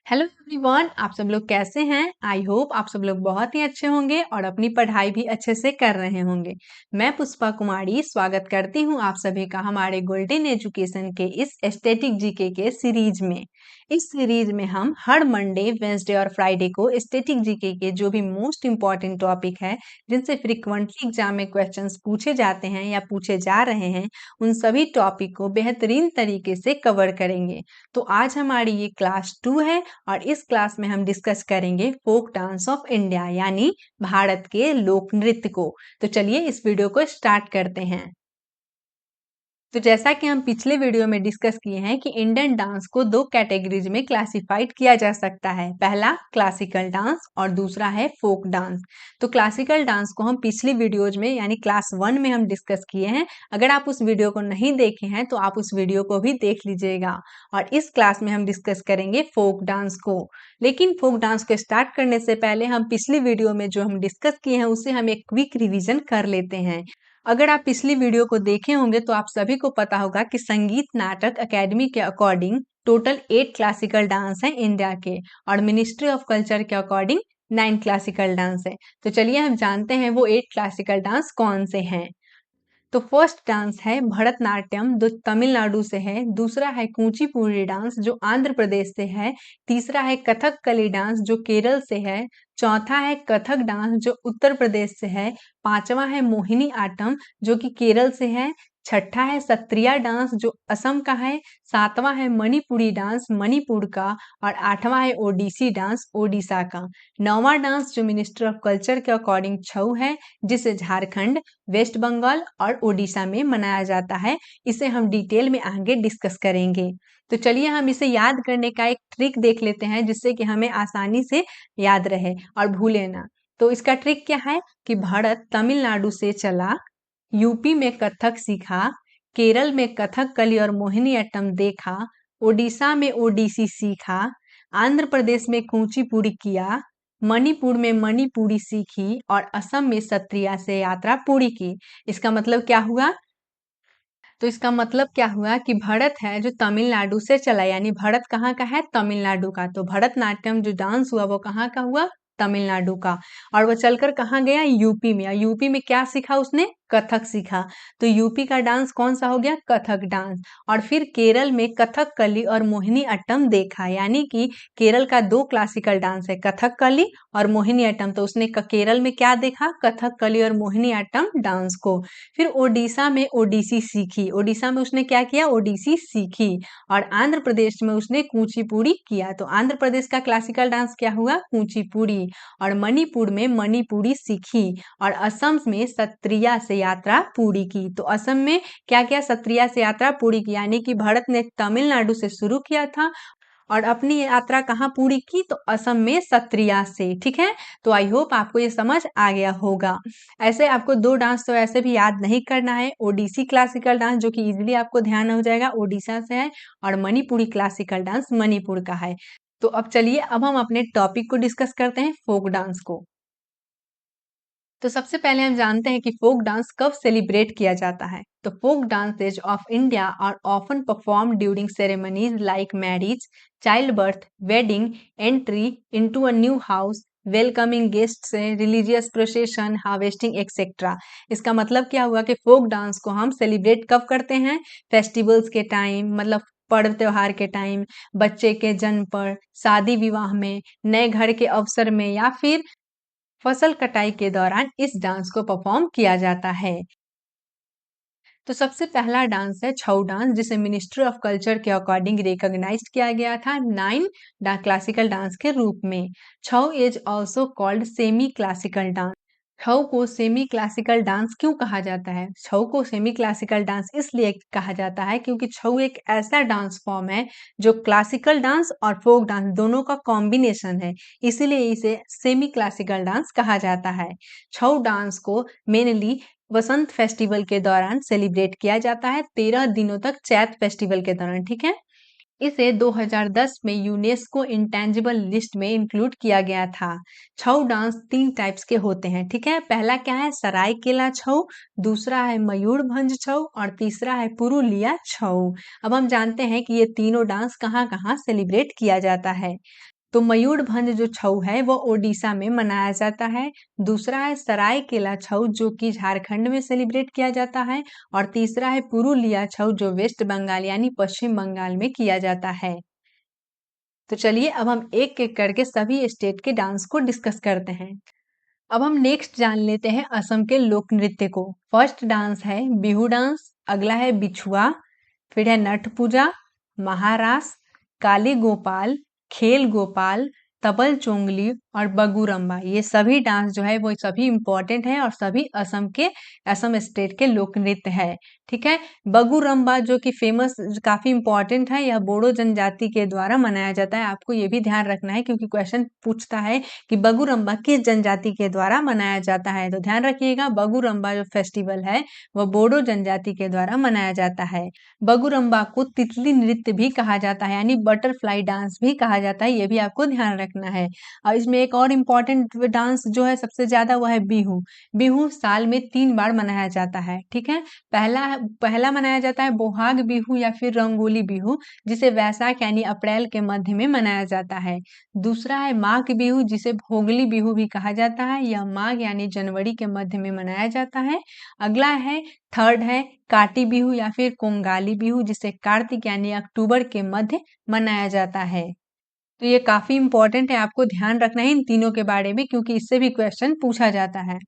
Hello everyone, आप सब लोग कैसे हैं? आई होप आप सब लोग बहुत ही अच्छे होंगे और अपनी पढ़ाई भी अच्छे से कर रहे होंगे। मैं पुष्पा कुमारी स्वागत करती हूँ आप सभी का हमारे गोल्डन एजुकेशन के इस स्टैटिक जीके के सीरीज में। इस सीरीज में हम हर मंडे, वेंसडे और फ्राइडे को स्टैटिक जीके के जो भी मोस्ट इम्पॉर्टेंट टॉपिक है, जिनसे फ्रिक्वेंटली एग्जाम में क्वेश्चंस पूछे जाते हैं या पूछे जा रहे हैं, उन सभी टॉपिक को बेहतरीन तरीके से कवर करेंगे। तो आज हमारी ये क्लास 2 है और इस क्लास में हम डिस्कस करेंगे फोक डांस ऑफ इंडिया यानी भारत के लोक नृत्य को। तो चलिए इस वीडियो को स्टार्ट करते हैं। तो जैसा कि हम पिछले वीडियो में डिस्कस किए हैं कि इंडियन डांस को दो कैटेगरीज में क्लासिफाइड किया जा सकता है। पहला क्लासिकल डांस और दूसरा है फोक डांस। तो क्लासिकल डांस को हम पिछली वीडियोज में यानी क्लास 1 में हम डिस्कस किए हैं। अगर आप उस वीडियो को नहीं देखे हैं तो आप उस वीडियो को भी देख लीजिएगा। और इस क्लास में हम डिस्कस करेंगे फोक डांस को। लेकिन फोक डांस को स्टार्ट करने से पहले हम पिछली वीडियो में जो हम डिस्कस किए हैं उसे हम एक क्विक रिविजन कर लेते हैं। अगर आप पिछली वीडियो को देखे होंगे तो आप सभी को पता होगा कि संगीत नाटक अकेडमी के अकॉर्डिंग टोटल 8 क्लासिकल डांस हैं इंडिया के और मिनिस्ट्री ऑफ कल्चर के अकॉर्डिंग 9 क्लासिकल डांस है। तो चलिए हम जानते हैं वो 8 क्लासिकल डांस कौन से हैं। तो फर्स्ट डांस है भरतनाट्यम जो तमिलनाडु से है। दूसरा है कुचिपुड़ी डांस जो आंध्र प्रदेश से है। तीसरा है कथकली डांस जो केरल से है। चौथा है कथक डांस जो उत्तर प्रदेश से है। पांचवा है मोहिनी आट्टम जो कि केरल से है। छठा है सत्रिया डांस जो असम का है। सातवां है मणिपुरी डांस मणिपुर का। और आठवां है ओडिसी डांस ओडिशा का। नौवां डांस जो मिनिस्ट्री ऑफ कल्चर के अकॉर्डिंग छऊ है, जिसे झारखंड, वेस्ट बंगाल और ओडिशा में मनाया जाता है। इसे हम डिटेल में आगे डिस्कस करेंगे। तो चलिए हम इसे याद करने का एक ट्रिक देख लेते हैं जिससे कि हमें आसानी से याद रहे और भूले ना। तो इसका ट्रिक क्या है कि भरत तमिलनाडु से चला, यूपी में कथक सीखा, केरल में कथकली और मोहिनीअट्टम देखा, ओडिशा में ओडिसी सीखा, आंध्र प्रदेश में कुचिपुड़ी किया, मणिपुर में मणिपुरी सीखी और असम में सत्रिया से यात्रा पूरी की। इसका मतलब क्या हुआ? तो इसका मतलब क्या हुआ कि भरत है जो तमिलनाडु से चला, यानी भरत कहाँ का है? तमिलनाडु का। तो भरतनाट्यम जो डांस हुआ वो कहाँ का हुआ? तमिलनाडु का। और वो चलकर कहाँ गया? यूपी में। और यूपी में क्या सीखा उसने? कथक सीखा। तो यूपी का डांस कौन सा हो गया? कथक डांस। और फिर केरल में कथकली और मोहिनी अट्टम देखा, यानी कि केरल का दो क्लासिकल डांस है, कथकली और मोहिनी अट्टम। तो उसने केरल में क्या देखा? कथकली और मोहिनी अट्टम डांस को। फिर ओडिशा में ओडिसी सीखी। ओडिशा में उसने क्या किया? ओडिसी सीखी। और आंध्र प्रदेश में उसने कुचिपुड़ी किया। तो आंध्र प्रदेश का क्लासिकल डांस क्या हुआ? कुचिपुड़ी। और मणिपुर में मणिपुरी सीखी। और असम में सत्रिया से यात्रा पूरी की। तो असम में क्या किया? सत्रिया से यात्रा पूरी की, यानी कि भरत ने तमिलनाडु से शुरू किया था और अपनी यात्रा कहाँ पूरी की? तो असम में सत्रिया से। ठीक है, तो आई होप आपको ये समझ आ गया होगा। ऐसे आपको दो डांस तो ऐसे भी याद नहीं करना है। ओडिसी क्लासिकल डांस जो कि इजीली आपको ध्यान हो जाएगा, ओडिशा से है। और मणिपुरी क्लासिकल डांस मणिपुर का है। तो अब चलिए अब हम अपने टॉपिक को डिस्कस करते हैं, फोक डांस को। तो सबसे पहले हम जानते हैं कि फोक डांस कब सेलिब्रेट किया जाता है। तो folk dances of India are often perform during ceremonies like marriage, child birth, wedding, entry into a new house, welcoming guests, religious procession, harvesting etcetera. इसका मतलब क्या हुआ कि फोक डांस को हम सेलिब्रेट कब करते हैं? फेस्टिवल्स के टाइम, मतलब पर्व त्योहार के टाइम, बच्चे के जन्म पर, शादी विवाह में, नए घर के अवसर में, या फिर फसल कटाई के दौरान इस डांस को परफॉर्म किया जाता है। तो सबसे पहला डांस है छऊ डांस, जिसे मिनिस्ट्री ऑफ कल्चर के अकॉर्डिंग रिकॉग्नाइज्ड किया गया था 9 क्लासिकल डांस के रूप में। Chhau is also called semi classical dance. Chhau को सेमी क्लासिकल डांस क्यों कहा जाता है? छऊ को सेमी क्लासिकल डांस इसलिए कहा जाता है क्योंकि छऊ एक ऐसा डांस फॉर्म है जो क्लासिकल डांस और फोक डांस दोनों का कॉम्बिनेशन है, इसीलिए इसे सेमी क्लासिकल डांस कहा जाता है। छऊ डांस को मेनली वसंत फेस्टिवल के दौरान सेलिब्रेट किया जाता है, 13 दिनों तक चैत फेस्टिवल के दौरान। ठीक है, इसे 2010 में यूनेस्को इंटेंजिबल लिस्ट में इंक्लूड किया गया था। छऊ डांस 3 टाइप्स के होते हैं। ठीक है, पहला क्या है? सरायकेला छऊ, दूसरा है मयूरभंज छऊ और तीसरा है पुरुलिया छऊ। अब हम जानते हैं कि ये तीनों डांस कहाँ कहाँ सेलिब्रेट किया जाता है। तो मयूरभंज जो छऊ है वो ओडिशा में मनाया जाता है। दूसरा है सरायकेला छऊ जो कि झारखंड में सेलिब्रेट किया जाता है। और तीसरा है पुरुलिया छऊ जो वेस्ट बंगाल यानी पश्चिम बंगाल में किया जाता है। तो चलिए अब हम एक एक करके सभी स्टेट के डांस को डिस्कस करते हैं। अब हम नेक्स्ट जान लेते हैं असम के लोक नृत्य को। फर्स्ट डांस है बिहू डांस, अगला है बिछुआ, फिर है नट पूजा, महारास, काली गोपाल, खेल गोपाल, तबल चोंगली और बगुरम्बा। ये सभी डांस जो है वो सभी इंपॉर्टेंट है और सभी असम स्टेट के लोक नृत्य है। ठीक है। बगुरम्बा जो कि फेमस काफी इंपॉर्टेंट है, यह बोडो जनजाति के द्वारा मनाया जाता है। आपको ये भी ध्यान रखना है क्योंकि क्वेश्चन पूछता है कि बगुरम्बा किस जनजाति के द्वारा मनाया जाता है। तो ध्यान रखिएगा बगुरम्बा जो फेस्टिवल है वह बोडो जनजाति के द्वारा मनाया जाता है। बगुरम्बा को तितली नृत्य भी कहा जाता है यानी बटरफ्लाई डांस भी कहा जाता है, ये भी आपको ध्यान रखना है। और इसमें एक और इम्पॉर्टेंट डांस जो है सबसे ज्यादा वह है बिहू। बिहू साल में 3 बार मनाया जाता है। ठीक है। पहला पहला मनाया जाता है बोहाग बिहू या फिर रंगोली बिहू, जिसे वैशाख यानी अप्रैल के मध्य में मनाया जाता है। दूसरा है माघ बिहू जिसे भोगली बिहू भी कहा जाता है, यह माघ यानी जनवरी के मध्य में मनाया जाता है। अगला है थर्ड है काटी बिहू या फिर कोंगाली बिहू जिसे कार्तिक यानी अक्टूबर के मध्य मनाया जाता है। तो ये काफी इंपॉर्टेंट है, आपको ध्यान रखना है इन तीनों के बारे में क्योंकि इससे भी क्वेश्चन पूछा जाता है।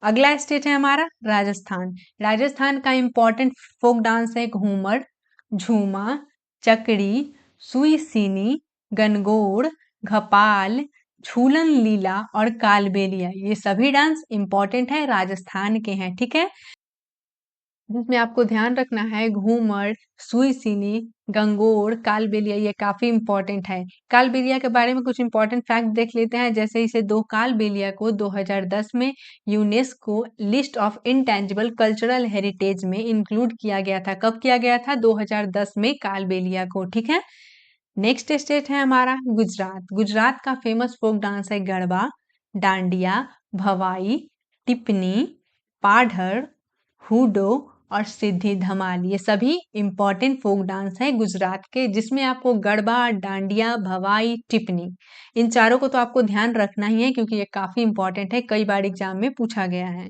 अगला स्टेट है हमारा राजस्थान। राजस्थान का इंपॉर्टेंट फोक डांस है घूमर, झूमा, चकड़ी, सुई सीनी, गनगोड़, घपाल, झूलन लीला और कालबेलिया। ये सभी डांस इंपॉर्टेंट है, राजस्थान के हैं। ठीक है। जिसमें आपको ध्यान रखना है घूमर, सुई सीनी, गंगोर, कालबेलिया, ये काफी इंपॉर्टेंट है। कालबेलिया के बारे में कुछ इंपॉर्टेंट फैक्ट देख लेते हैं। जैसे इसे दो कालबेलिया को 2010 में UNESCO list of intangible cultural heritage में इंक्लूड किया गया था। कब किया गया था? 2010 में कालबेलिया को। ठीक है। नेक्स्ट स्टेट है हमारा गुजरात। गुजरात का फेमस फोक डांस है गरबा, डांडिया, भवाई, टिप्पणी, पाढ़र, हुडो और सिद्धि धमाल। ये सभी इंपॉर्टेंट फोक डांस है गुजरात के, जिसमें आपको गरबा, डांडिया, भवाई, टिप्पणी, इन चारों को तो आपको ध्यान रखना ही है क्योंकि ये काफी इंपॉर्टेंट है, कई बार एग्जाम में पूछा गया है।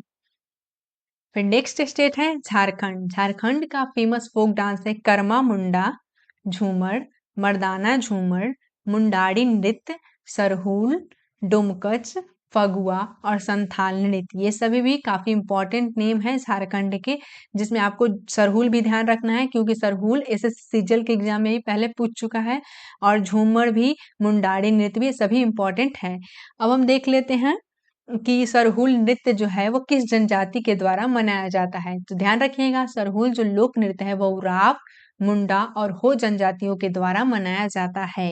फिर नेक्स्ट स्टेट है झारखंड। झारखंड का फेमस फोक डांस है कर्मा मुंडा, झूमर, मर्दाना झूमर, मुंडारी नृत्य, सरहुल, डोमकच, फगुआ और संथाल नृत्य। ये सभी भी काफी इंपॉर्टेंट नेम है झारखंड के, जिसमें आपको सरहुल भी ध्यान रखना है क्योंकि सरहुल एसएससी सीजल के एग्जाम में भी पहले पूछ चुका है। और झूमर भी, मुंडारी नृत्य भी, सभी इंपॉर्टेंट है। अब हम देख लेते हैं कि सरहुल नृत्य जो है वो किस जनजाति के द्वारा मनाया जाता है। तो ध्यान रखिएगा सरहुल जो लोक नृत्य है वो उराव, मुंडा और हो जनजातियों के द्वारा मनाया जाता है।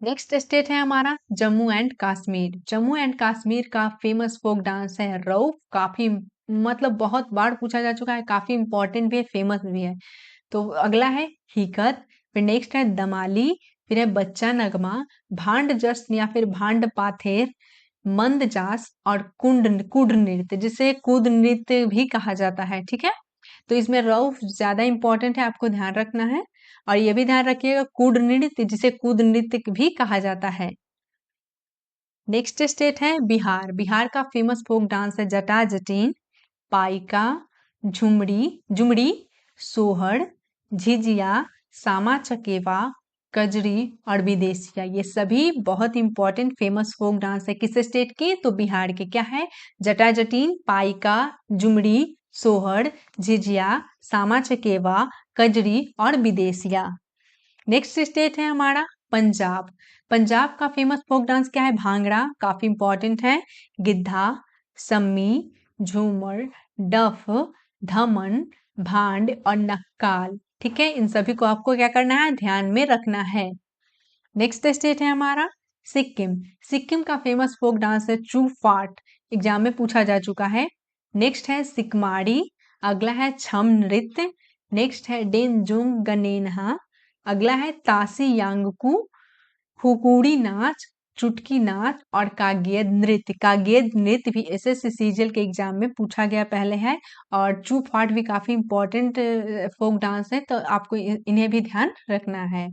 नेक्स्ट स्टेट है हमारा जम्मू एंड कश्मीर। जम्मू एंड कश्मीर का फेमस फोक डांस है रऊफ। काफी मतलब बहुत बार पूछा जा चुका है, काफी इंपॉर्टेंट भी है, फेमस भी है। तो अगला है हिकत, फिर नेक्स्ट है दमाली, फिर है बच्चा नगमा, भांड जश्न या फिर भांड पाथेर, मंद जास और कुड नृत्य, जिसे कूद नृत्य भी कहा जाता है। ठीक है। तो इसमें रऊफ ज्यादा इंपॉर्टेंट है, आपको ध्यान रखना है। और ये भी ध्यान रखिएगा कूड नृत्य, जिसे कूद नृत्य भी कहा जाता है। नेक्स्ट स्टेट है बिहार। बिहार का फेमस फोक डांस है जटा जटीन, पाइका, झुमड़ी झुमड़ी, सोहर, झिझिया, सामा चकेवा, कजरी और विदेशिया। ये सभी बहुत इंपॉर्टेंट फेमस फोक डांस है। किस स्टेट के? तो बिहार के। क्या है? जटा जटीन, पाइका, झुमड़ी, सोहर, झिझिया, सामा चकेवा, कजरी और विदेशिया। नेक्स्ट स्टेट है हमारा पंजाब। पंजाब का फेमस फोक डांस क्या है? भांगड़ा, काफी इंपॉर्टेंट है। गिद्धा, सम्मी, झूमर, डफ, धमन, भांड और नक्काल। ठीक है। इन सभी को आपको क्या करना है? ध्यान में रखना है। नेक्स्ट स्टेट है हमारा सिक्किम। सिक्किम का फेमस फोक डांस है चू फाट, एग्जाम में पूछा जा चुका है। नेक्स्ट है सिकमाड़ी, अगला है छम नृत्य, नेक्स्ट है डेनजुंग गनेनहा, अगला है तासी यांगकू, हुकुड़ी नाच, चुटकी नाच और कागेद नृत्य। कागेद नृत्य भी एसएससी सीजीएल के एग्जाम में पूछा गया पहले है। और चू फाट भी काफी इंपॉर्टेंट फोक डांस है, तो आपको इन्हें भी ध्यान रखना है।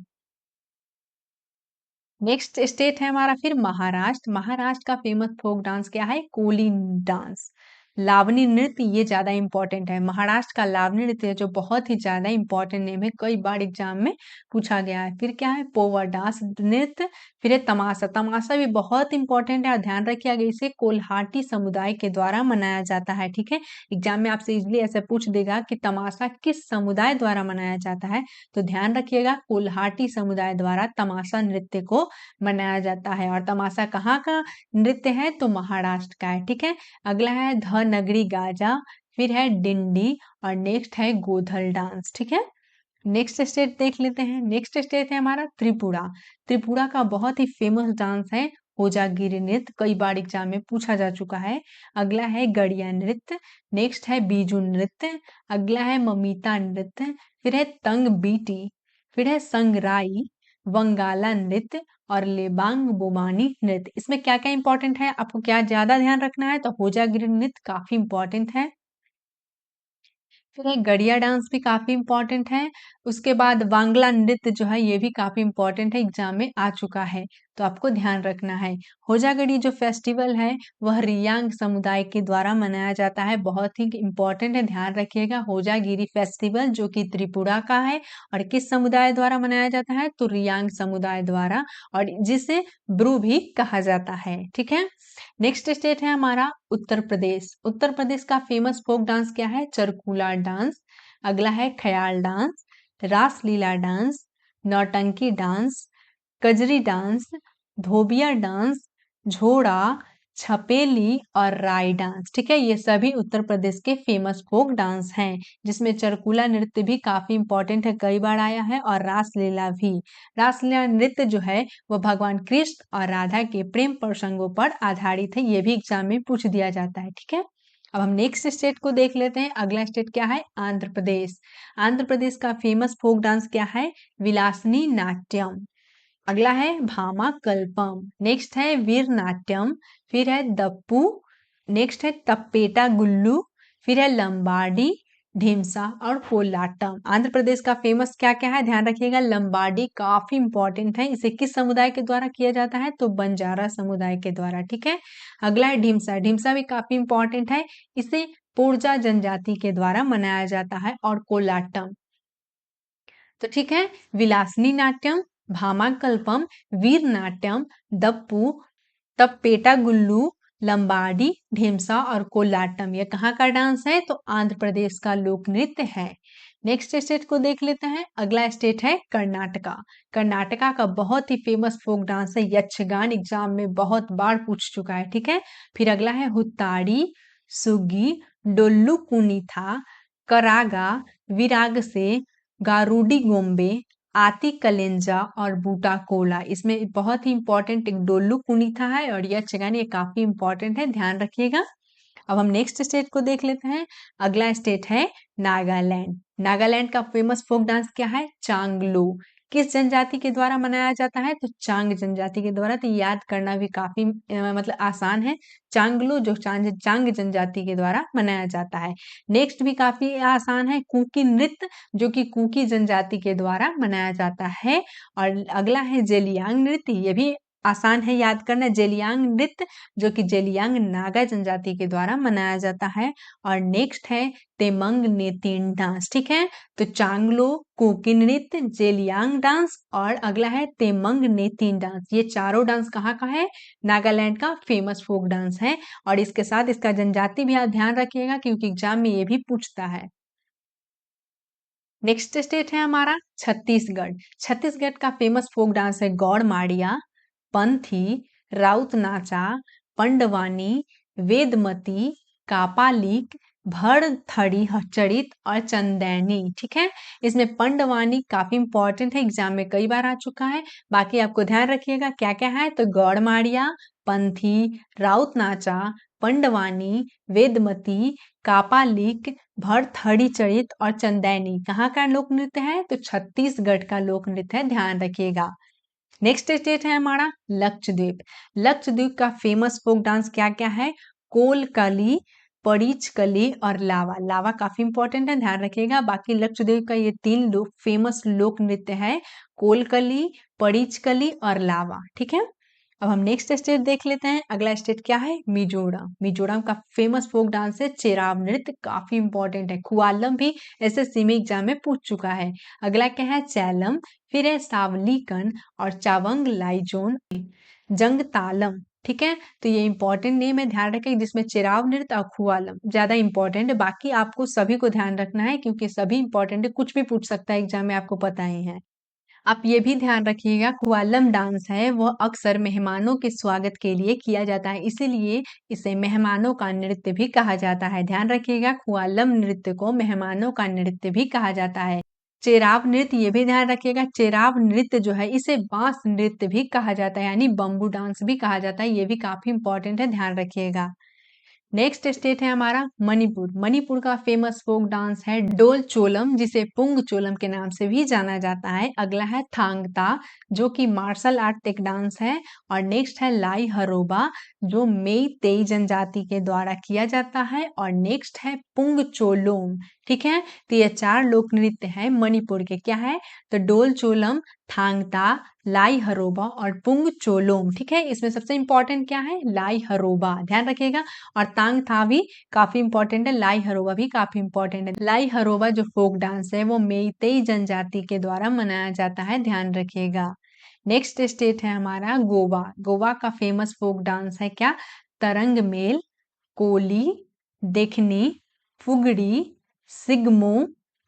नेक्स्ट स्टेट है हमारा फिर महाराष्ट्र। महाराष्ट्र का फेमस फोक डांस क्या है? कोली डांस, लावनी नृत्य। ये ज्यादा इंपॉर्टेंट है। महाराष्ट्र का लावनी नृत्य जो बहुत ही ज्यादा इंपॉर्टेंट नेम है, कई बार एग्जाम में पूछा गया है। फिर क्या है? पोवर डांस नृत्य। फिर है तमाशा। तमाशा भी बहुत इंपॉर्टेंट है और ध्यान रखिएगा इसे कोल्हाटी समुदाय के द्वारा मनाया जाता है। ठीक है, एग्जाम में आपसे इजिली ऐसे पूछ देगा कि तमाशा किस समुदाय द्वारा मनाया जाता है, तो ध्यान रखिएगा कोल्हाटी समुदाय द्वारा तमाशा नृत्य को मनाया जाता है। और तमाशा कहाँ का नृत्य है? तो महाराष्ट्र का है। ठीक है, अगला है ध नगरी गाजा, फिर है डिंडी और नेक्स्ट है गोधल डांस। ठीक है, नेक्स्ट स्टेट देख लेते हैं। नेक्स्ट स्टेट है हमारा त्रिपुरा। त्रिपुरा का बहुत ही फेमस डांस है होजागिरी नृत्य, कई बार एग्जाम में पूछा जा चुका है। अगला है गड़िया नृत्य, नेक्स्ट है बीजू नृत्य, अगला है ममिता नृत्य, फिर है तंग बीटी, फिर है संगराई, वंगाला नृत्य और लेबांग बोमानी नृत्य। इसमें क्या क्या इंपॉर्टेंट है, आपको क्या ज्यादा ध्यान रखना है? तो होजागिरी नृत्य काफी इंपॉर्टेंट है। फिर एक गड़िया डांस भी काफी इंपॉर्टेंट है। उसके बाद वांगला नृत्य जो है ये भी काफी इंपॉर्टेंट है, एग्जाम में आ चुका है, तो आपको ध्यान रखना है। होजागड़ी जो फेस्टिवल है वह रियांग समुदाय के द्वारा मनाया जाता है, बहुत ही इंपॉर्टेंट है, ध्यान रखिएगा। होजागिरी फेस्टिवल जो कि त्रिपुरा का है और किस समुदाय द्वारा मनाया जाता है? तो रियांग समुदाय द्वारा, और जिसे ब्रू भी कहा जाता है। ठीक है, नेक्स्ट स्टेट है हमारा उत्तर प्रदेश। उत्तर प्रदेश का फेमस फोक डांस क्या है? चरकुला डांस। अगला है ख्याल डांस, रासलीला डांस, नौटंकी डांस, कजरी डांस, धोबिया डांस, झोड़ा, छपेली और राई डांस। ठीक है, ये सभी उत्तर प्रदेश के फेमस फोक डांस हैं, जिसमें चरकुला नृत्य भी काफी इंपॉर्टेंट है, कई बार आया है, और रासलीला भी। रासलीला नृत्य जो है वह भगवान कृष्ण और राधा के प्रेम प्रसंगों पर आधारित है, ये भी एग्जाम में पूछ दिया जाता है। ठीक है, अब हम नेक्स्ट स्टेट को देख लेते हैं। अगला स्टेट क्या है? आंध्र प्रदेश। आंध्र प्रदेश का फेमस फोक डांस क्या है? विलासनी नाट्यम। अगला है भामा कल्पम, नेक्स्ट है वीर नाट्यम, फिर है दप्पू, नेक्स्ट है तप्पेटा गुल्लू, फिर है लंबाडी, ढीमसा और कोलाटम। आंध्र प्रदेश का फेमस क्या क्या है? ध्यान रखिएगा, लंबाडी काफी इंपॉर्टेंट है। इसे किस समुदाय के द्वारा किया जाता है? तो बंजारा समुदाय के द्वारा। ठीक है, अगला है ढीमसा। ढीमसा भी काफी इंपॉर्टेंट है, इसे पोरजा जनजाति के द्वारा मनाया जाता है। और कोलाटम, तो ठीक है, विलासनी नाट्यम, भामाकल्पम, वीर नाट्यम, दप्पू, तप्पेटा गुल्लू, लंबाडी, ढीमसा और कोलाटम, ये कहाँ का डांस है? तो आंध्र प्रदेश का लोक नृत्य है। नेक्स्ट स्टेट को देख लेते हैं। अगला स्टेट है कर्नाटका। कर्नाटका का बहुत ही फेमस फोक डांस है यक्षगान, एग्जाम में बहुत बार पूछ चुका है। ठीक है, फिर अगला है हुत्ताड़ी, सुगी, डोल्लू कुनीथा, करागा, विराग से, गारूडी गोम्बे, आती कलेंजा और बूटा कोला। इसमें बहुत ही इंपॉर्टेंट एक डोल्लू कुनीथा है और यक्षगान, ये काफी इंपॉर्टेंट है, ध्यान रखिएगा। अब हम नेक्स्ट स्टेट को देख लेते हैं। अगला स्टेट है नागालैंड। नागालैंड का फेमस फोक डांस क्या है? चांगलो। किस जनजाति के द्वारा मनाया जाता है? तो चांग जनजाति के द्वारा, तो याद करना भी काफी मतलब आसान है। चांगलो जो चांग जनजाति के द्वारा मनाया जाता है। नेक्स्ट भी काफी आसान है, कुकी नृत्य जो कि कुकी जनजाति के द्वारा मनाया जाता है। और अगला है जेलियांग नृत्य, ये भी आसान है याद करना, जेलियांग नृत्य जो कि जेलियांग नागा जनजाति के द्वारा मनाया जाता है। और नेक्स्ट है तेमंग नेतिन डांस। ठीक है, तो चांगलो, कुकी नृत्य, जेलियांग डांस और अगला है तेमंग नेतिन डांस, ये चारों डांस कहाँ का है? नागालैंड का फेमस फोक डांस है। और इसके साथ इसका जनजाति भी आप ध्यान रखिएगा, क्योंकि एग्जाम में ये भी पूछता है। नेक्स्ट स्टेट है हमारा छत्तीसगढ़। छत्तीसगढ़ का फेमस फोक डांस है गौड़ माड़िया, पंथी, राउत नाचा, पंडवानी, वेदमती, कापालिक, भड़ थड़ी चरित और चंदैनी। ठीक है, इसमें पंडवानी काफी इंपॉर्टेंट है, एग्जाम में कई बार आ चुका है। बाकी आपको ध्यान रखिएगा क्या क्या है, तो गौड़ माड़िया, पंथी, राउत नाचा, पंडवानी, वेदमती, कापालिक, भरथड़ी चरित और चंदैनी कहाँ का लोक नृत्य है? तो छत्तीसगढ़ का लोक नृत्य है, ध्यान रखिएगा। नेक्स्ट स्टेट है हमारा लक्षद्वीप। लक्षद्वीप का फेमस फोक डांस क्या क्या है? कोलकली, परीचकली और लावा। लावा काफी इंपॉर्टेंट है, ध्यान रखिएगा। बाकी लक्षद्वीप का ये तीन फेमस लोक नृत्य है, कोलकली, पडिचकली और लावा। ठीक है, अब हम नेक्स्ट स्टेट देख लेते हैं। अगला स्टेट क्या है? मिजोरम। मिजोरम का फेमस फोक डांस है चेराव नृत्य, काफी इंपॉर्टेंट है। कुआलम भी एसएससी में एग्जाम में पूछ चुका है। अगला क्या है? चैलम, फिर है सावलीकन और चावंग लाइजोन, जंगतालम। ठीक है, तो ये इंपॉर्टेंट नेम है, ध्यान रखें, जिसमें चिराव नृत्य और खुआलम ज्यादा इंपॉर्टेंट है। बाकी आपको सभी को ध्यान रखना है क्योंकि सभी इंपॉर्टेंट है, कुछ भी पूछ सकता है एग्जाम में, आपको पता ही है। आप ये भी ध्यान रखिएगा, कुआलम डांस है वह अक्सर मेहमानों के स्वागत के लिए किया जाता है, इसीलिए इसे मेहमानों का नृत्य भी कहा जाता है। ध्यान रखिएगा, कुआलम नृत्य को मेहमानों का नृत्य भी कहा जाता है। चेराव नृत्य, ये भी ध्यान रखिएगा, चेराव नृत्य जो है इसे बांस नृत्य भी कहा जाता है, यानी बम्बू डांस भी कहा जाता है। ये भी काफी इंपॉर्टेंट है, ध्यान रखिएगा। नेक्स्ट स्टेट है हमारा मणिपुर। मणिपुर का फेमस फोक डांस है डोल चोलम, जिसे पुंग चोलम के नाम से भी जाना जाता है। अगला है थांगता, जो कि मार्शल आर्ट एक डांस है। और नेक्स्ट है लाई हरोबा, जो मेइतेई जनजाति के द्वारा किया जाता है। और नेक्स्ट है पुंग चोलोम। ठीक है, तो ये 4 लोक नृत्य है मणिपुर के, क्या है? तो डोल चोलम, थांगता, लाई हरोबा और पुंग चोलोम। ठीक है, इसमें सबसे इंपॉर्टेंट क्या है? लाई हरोबा, ध्यान रखिएगा। और तांग था भी काफी इंपॉर्टेंट है, लाई हरोबा भी काफी इंपॉर्टेंट है। लाई हरोबा जो फोक डांस है वो मेइतेई जनजाति के द्वारा मनाया जाता है, ध्यान रखिएगा। नेक्स्ट स्टेट है हमारा गोवा। गोवा का फेमस फोक डांस है क्या? तरंग मेल, कोली, देखनी, फुगड़ी, सिगमो,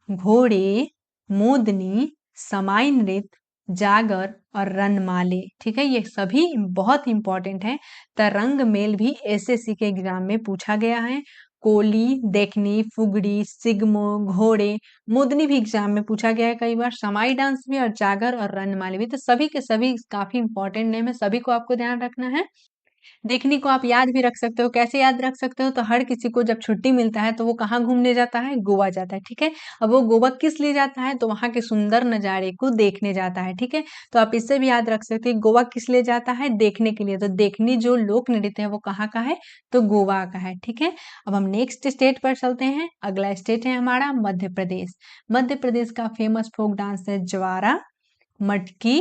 घोड़े, मोदनी, समाई नृत्य, जागर और रनमाले। ठीक है, ये सभी बहुत इंपॉर्टेंट है। तरंग मेल भी एसएससी के एग्जाम में पूछा गया है। कोली, देखनी, फुगड़ी, सिगमो, घोड़े, मोदनी भी एग्जाम में पूछा गया है कई बार। समाई डांस भी और जागर और रनमाले भी, तो सभी के सभी काफी इंपॉर्टेंट नेम है, सभी को आपको ध्यान रखना है। देखने को आप याद भी रख सकते हो, कैसे याद रख सकते हो? तो हर किसी को जब छुट्टी मिलता है तो वो कहाँ घूमने जाता है? गोवा जाता है। ठीक है, अब वो गोवा किस लिए जाता है? तो वहां के सुंदर नजारे को देखने जाता है। ठीक है, तो आप इससे भी याद रख सकते हैं गोवा किस लिए जाता है? देखने के लिए। तो देखनी जो लोक नृत्य है वो कहाँ का है? तो गोवा का है। ठीक है, अब हम नेक्स्ट स्टेट पर चलते हैं। अगला स्टेट है हमारा मध्य प्रदेश। मध्य प्रदेश का फेमस फोक डांस है ज्वारा, मटकी,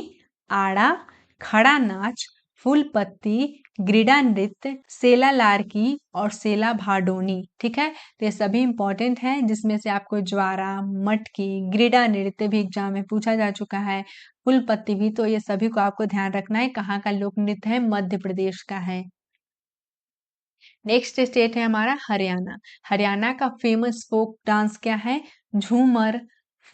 आड़ा, खड़ा नाच, फूल पत्ती, ग्रीडा नृत्य, सेला लारकी और सेला भाडोनी। ठीक है, तो ये सभी इंपॉर्टेंट है, जिसमें से आपको ज्वारा, मटकी, ग्रीडा नृत्य भी एग्जाम में पूछा जा चुका है, फूल पत्ती भी। तो ये सभी को आपको ध्यान रखना है, कहाँ का लोक नृत्य है? मध्य प्रदेश का है। नेक्स्ट स्टेट है हमारा हरियाणा। हरियाणा का फेमस फोक डांस क्या है? झूमर,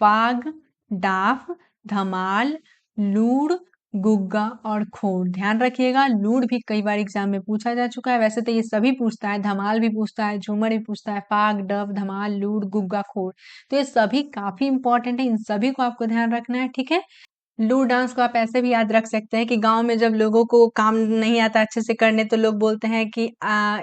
फाग, डाफ, धमाल, लूड़, गुग्गा और खोर। ध्यान रखिएगा, लूड़ भी कई बार एग्जाम में पूछा जा चुका है। वैसे तो ये सभी पूछता है, धमाल भी पूछता है, झूमर भी पूछता है, फाग, डफ, धमाल, लूड़, गुग्गा, खोर। तो ये सभी काफी इंपॉर्टेंट है, इन सभी को आपको ध्यान रखना है। ठीक है, लू डांस को आप ऐसे भी याद रख सकते हैं कि गांव में जब लोगों को काम नहीं आता अच्छे से करने तो लोग बोलते हैं कि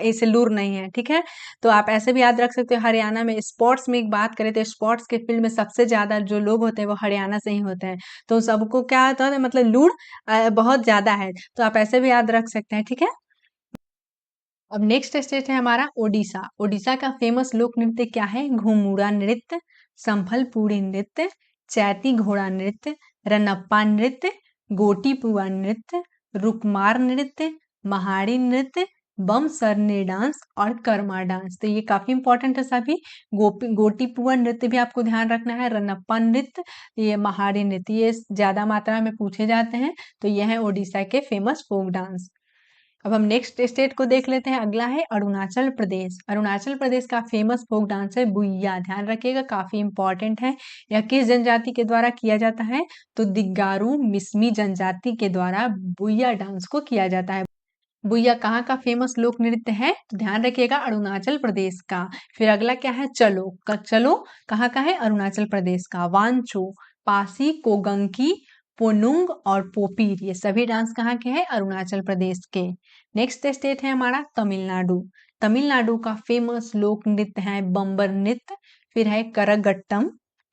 इसे लूर नहीं है। ठीक है, तो आप ऐसे भी याद रख सकते हो। हरियाणा में स्पोर्ट्स में एक बात करें तो स्पोर्ट्स के फील्ड में सबसे ज्यादा जो लोग होते हैं वो हरियाणा से ही होते हैं, तो सबको क्या होता है, मतलब लूर बहुत ज्यादा है, तो आप ऐसे भी याद रख सकते हैं। ठीक है, अब नेक्स्ट स्टेट है हमारा ओडिशा। ओडिशा का फेमस लोक नृत्य क्या है? घुमुरा नृत्य, संभलपुरी नृत्य, चैती घोड़ा नृत्य, रनप्पा नृत्य, गोटी पुआ नृत्य, रुकमार नृत्य, महाड़ी नृत्य, बम सरनी डांस और कर्मा डांस। तो ये काफी इंपॉर्टेंट है सभी। गोटी पुआ नृत्य भी आपको ध्यान रखना है, रनप्पा नृत्य, ये महाड़ी नृत्य, ये ज्यादा मात्रा में पूछे जाते हैं। तो ये है ओडिशा के फेमस फोक डांस। अब हम नेक्स्ट स्टेट को देख लेते हैं। अगला है अरुणाचल प्रदेश। अरुणाचल प्रदेश का फेमस फोक डांस है बुइया। ध्यान रखिएगा, काफी इंपॉर्टेंट है। यह किस जनजाति के द्वारा किया जाता है? तो दिगारू मिसमी जनजाति के द्वारा बुइया डांस को किया जाता है। बुइया कहाँ का फेमस लोक नृत्य है? तो ध्यान रखिएगा, अरुणाचल प्रदेश का। फिर अगला क्या है? चलो। चलो कहाँ का है? अरुणाचल प्रदेश का। वांचो, पासी, कोगंकी, पोनुंग और पोपीर, ये सभी डांस कहाँ के हैं? अरुणाचल प्रदेश के। नेक्स्ट स्टेट है हमारा तमिलनाडु। तमिलनाडु का फेमस लोक नृत्य है बम्बर नृत्य, फिर है करगट्टम,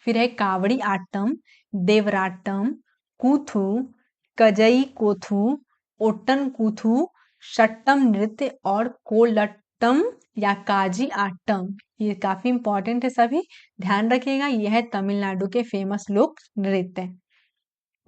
फिर है कावड़ी आट्टम, देवराट्टम, कूथू, कजई कोथू, ओट्टन कूथू, शट्टम नृत्य और कोलट्टम या काजी आट्टम। ये काफी इंपॉर्टेंट है सभी, ध्यान रखिएगा। यह है तमिलनाडु के फेमस लोक नृत्य।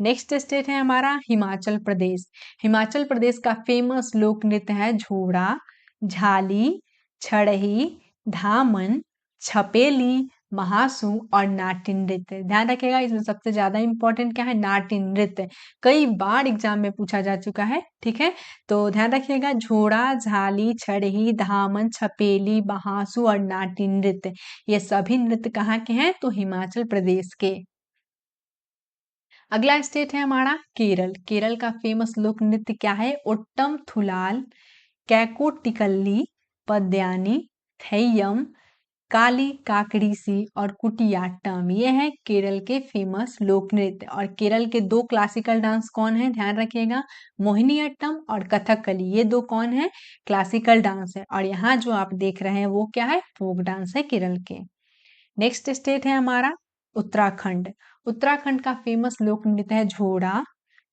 नेक्स्ट स्टेट है हमारा हिमाचल प्रदेश। हिमाचल प्रदेश का फेमस लोक नृत्य है झोड़ा, झाली, छड़ही, धामन, छपेली, महासू और नाट्य नृत्य। ध्यान रखिएगा, इसमें सबसे ज्यादा इंपॉर्टेंट क्या है, नाट्य नृत्य। कई बार एग्जाम में पूछा जा चुका है, ठीक है। तो ध्यान रखिएगा, झोड़ा, झाली, छड़ही, धामन, छपेली, महासू और नाट्य नृत्य, ये सभी नृत्य कहाँ के हैं, तो हिमाचल प्रदेश के। अगला स्टेट है हमारा केरल। केरल का फेमस लोक नृत्य क्या है, ओट्टम थुलाल, कैकोटिकल्ली, पद्यानी, थेयम, काली काकड़ीसी और कुटियाट्टम। ये है केरल के फेमस लोक नृत्य। और केरल के दो क्लासिकल डांस कौन है, ध्यान रखिएगा, मोहिनीअट्टम और कथकली। ये दो कौन है, क्लासिकल डांस है। और यहाँ जो आप देख रहे हैं वो क्या है, फोक डांस है केरल के। नेक्स्ट स्टेट है हमारा उत्तराखंड। उत्तराखंड का फेमस लोक नृत्य है झोड़ा,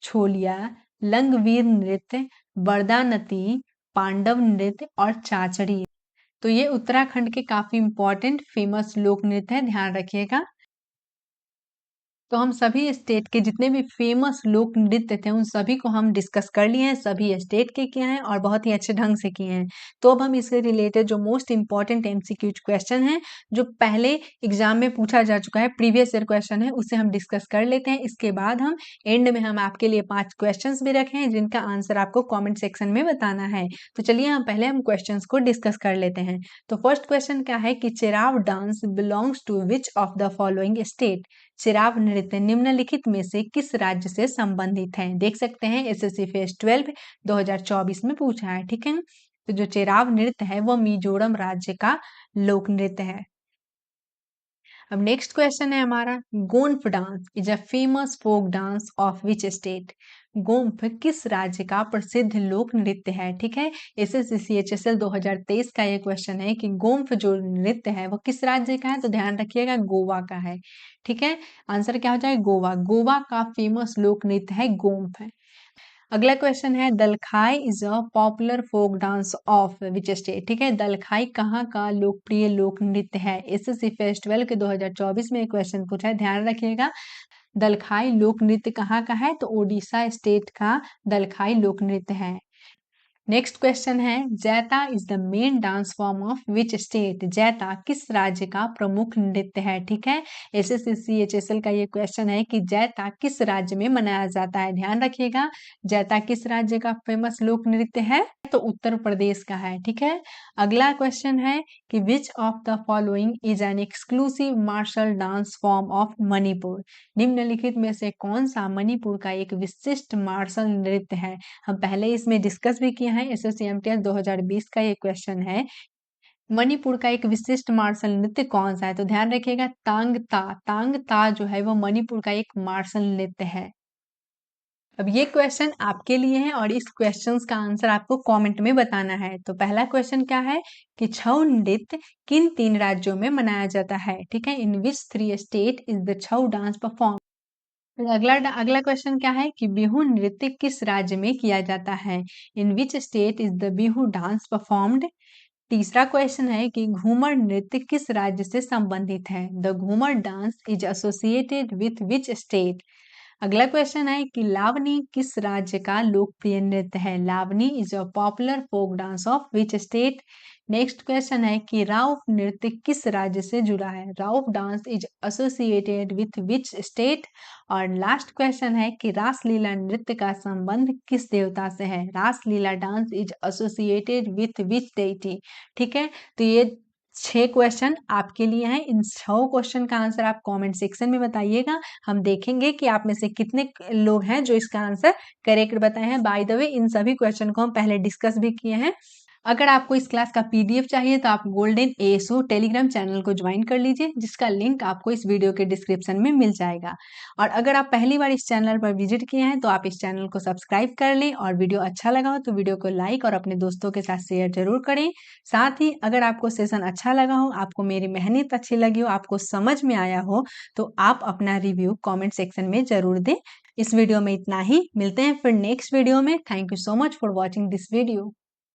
छोलिया, लंगवीर नृत्य, बरदानती, पांडव नृत्य और चाचड़ी। तो ये उत्तराखंड के काफी इंपॉर्टेंट फेमस लोक नृत्य है, ध्यान रखिएगा। तो हम सभी स्टेट के जितने भी फेमस लोक नृत्य थे उन सभी को हम डिस्कस कर लिए हैं, सभी स्टेट के किए हैं और बहुत ही अच्छे ढंग से किए हैं। तो अब हम इससे रिलेटेड जो मोस्ट इंपॉर्टेंट एमसीक्यू क्वेश्चन है जो पहले एग्जाम में पूछा जा चुका है, प्रीवियस ईयर क्वेश्चन है, उसे हम डिस्कस कर लेते हैं। इसके बाद हम एंड में हम आपके लिए 5 क्वेश्चन भी रखे हैं जिनका आंसर आपको कॉमेंट सेक्शन में बताना है। तो चलिए हम पहले हम क्वेश्चन को डिस्कस कर लेते हैं। तो फर्स्ट क्वेश्चन क्या है कि Cheraw dance belongs to which of the following state. Cheraw नृत्य निम्नलिखित में से किस राज्य से संबंधित है। देख सकते हैं एसएससी फेस 12 2024 में पूछा है, ठीक है। तो जो चिराव नृत्य है वो मिजोरम राज्य का लोक नृत्य है। अब नेक्स्ट क्वेश्चन है हमारा, Goph dance is a famous folk dance of which state. Goph किस राज्य का प्रसिद्ध लोक नृत्य है, ठीक है। एसएससी 2023 का ये क्वेश्चन है कि गोंफ जो नृत्य है वो किस राज्य का है, तो ध्यान रखिएगा गोवा का है, ठीक है। आंसर क्या हो जाएगा, गोवा। गोवा का फेमस लोक नृत्य है गोंफ है। अगला क्वेश्चन है, Dalkhai is a popular folk dance of which state, ठीक है। दलखाई कहाँ का लोकप्रिय लोक नृत्य है। एसएससी फेस्टिवल के 2024 में एक क्वेश्चन पूछा है, ध्यान रखिएगा। दलखाई लोक नृत्य कहाँ का है, तो ओडिशा स्टेट का दलखाई लोक नृत्य है। नेक्स्ट क्वेश्चन है, जैता is the main dance form of which state. जैता किस राज्य का प्रमुख नृत्य है, ठीक है। एसएससी का ये क्वेश्चन है कि जैता किस राज्य में मनाया जाता है। ध्यान रखिएगा, जैता किस राज्य का फेमस लोक नृत्य है, तो उत्तर प्रदेश का है, ठीक है। अगला क्वेश्चन है कि which of the following is an exclusive martial dance form of Manipur. निम्नलिखित में से कौन सा मणिपुर का एक विशिष्ट मार्शल नृत्य है। हम पहले इसमें डिस्कस भी किया है, एसएससी 2020 का ये क्वेश्चन है, मणिपुर का एक विशिष्ट मार्शल नृत्य कौन सा है, तो ध्यान रखिएगा तांग ता। तांग ता जो है वो मणिपुर का एक मार्शल नृत्य है। अब ये क्वेश्चन आपके लिए है और इस क्वेश्चंस का आंसर आपको कमेंट में बताना है। तो पहला क्वेश्चन क्या है कि छऊ नृत्य किन 3 राज्यों में मनाया जाता है, ठीक है। In which 3 state is the Chhau dance perform. अगला अगला क्वेश्चन क्या है कि बिहू नृत्य किस राज्य में किया जाता है। In which state is the Bihu dance performed. तीसरा क्वेश्चन है कि घूमर नृत्य किस राज्य से संबंधित है। The Ghoomar dance is associated with which state. अगला क्वेश्चन है कि लावनी किस राज्य का लोकप्रिय नृत्य है। Lavani is a popular folk dance of which state. Next question है कि राउफ नृत्य किस राज्य से जुड़ा है। Rauf dance is associated with which state. और लास्ट क्वेश्चन है कि रासलीला नृत्य का संबंध किस देवता से है। Raslila dance is associated with which deity, ठीक है। तो ये 6 क्वेश्चन आपके लिए हैं। इन 6 क्वेश्चन का आंसर आप कमेंट सेक्शन में बताइएगा। हम देखेंगे कि आप में से कितने लोग हैं जो इसका आंसर करेक्ट बताए हैं। बाय द वे इन सभी क्वेश्चन को हम पहले डिस्कस भी किए हैं। अगर आपको इस क्लास का पीडीएफ चाहिए तो आप गोल्डन एएसओ टेलीग्राम चैनल को ज्वाइन कर लीजिए, जिसका लिंक आपको इस वीडियो के डिस्क्रिप्शन में मिल जाएगा। और अगर आप पहली बार इस चैनल पर विजिट किए हैं तो आप इस चैनल को सब्सक्राइब कर लें और वीडियो अच्छा लगा हो तो वीडियो को लाइक और अपने दोस्तों के साथ शेयर जरूर करें। साथ ही अगर आपको सेशन अच्छा लगा हो, आपको मेरी मेहनत अच्छी लगी हो, आपको समझ में आया हो, तो आप अपना रिव्यू कॉमेंट सेक्शन में जरूर दें। इस वीडियो में इतना ही, मिलते हैं फिर नेक्स्ट वीडियो में। Thank you so much for watching this video.